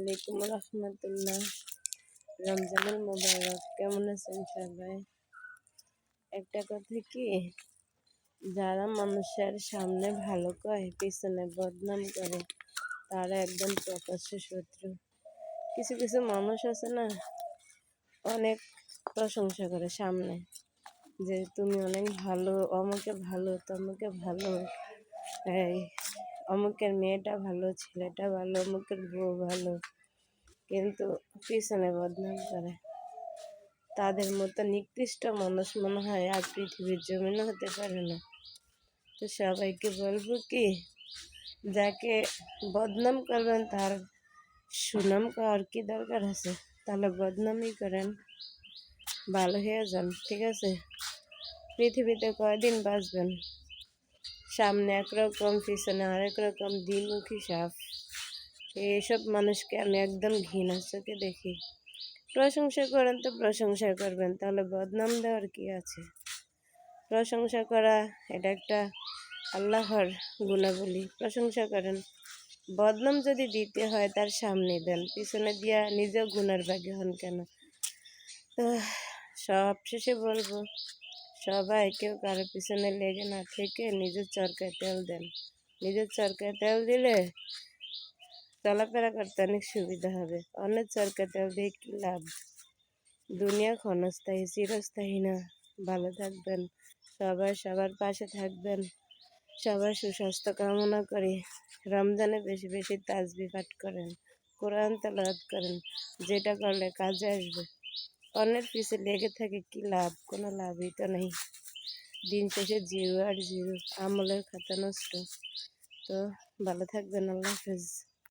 আলাইকুম রহমতুল্লাহ। রমজানুল মোবারক। কেমন আছেন সবাই? একটা কথা কি, যারা মানুষের সামনে ভালো কয় পিছনে বদনাম করে তারা একদম প্রকাশ্য শত্রু। কিছু কিছু মানুষ আছে না, অনেক প্রশংসা করে সামনে, যে তুমি অনেক ভালো, অমুকে ভালো, তমুকে ভালো, এই অমুকের মেয়েটা ভালো, ছেলেটা ভালো, অমুকের বউ ভালো, কিন্তু পিছনে বদনাম করে। তাদের মতো নিকৃষ্ট মানুষ মনে হয় আর পৃথিবীর জমিনও হতে পারে না। তো সবাইকে বলবো কি, যাকে বদনাম করবেন তার সুনাম পাওয়ার কি দরকার আছে? তাহলে বদনামই করেন, ভালো হয়ে যান, ঠিক আছে? পৃথিবীতে কয়দিন বাঁচবেন? সামনে একরকম, পিছনে আরেক রকম, দ্বিমুখী সাপ। এইসব মানুষকে আমি একদম ঘৃণার চোখে দেখি। প্রশংসা করেন তো প্রশংসা করবেন, তাহলে বদনাম দেওয়ার কি আছে? প্রশংসা করা এটা একটা আল্লাহর গুণাবলী। প্রশংসা করেন। বদনাম যদি দিতে হয় তার সামনে দেন, পিছনে দিয়া নিজেও গুনার ভাগী হন কেন? তো সব শেষে বলবো, সবাই কেউ কারো পিছনে লেগে না থেকে নিজের চরকায় তেল দেন। নিজের চরকায় তেল দিলে চলাফেরা করতে অনেক সুবিধা হবে। অন্যের চরকায় তেল দিয়ে কী লাভ? দুনিয়া ক্ষণস্থায়ী, চিরস্থায়ী না। ভালো থাকবেন, সবাই সবার পাশে থাকবেন। সবার সুস্বাস্থ্য কামনা করি। রমজানে বেশি বেশি তাসবিহ পাঠ করেন, কোরআন তেলাওয়াত করেন, যেটা করলে কাজে আসবে। অন্যের পিছে লেগে থাকে কি লাভ? কোনো লাভই তো নেই। দিন শেষে জিরো আর জিরো, আমলের খাতা নষ্ট। তো ভালো থাকবেন, আল্লাহ হাফেজ।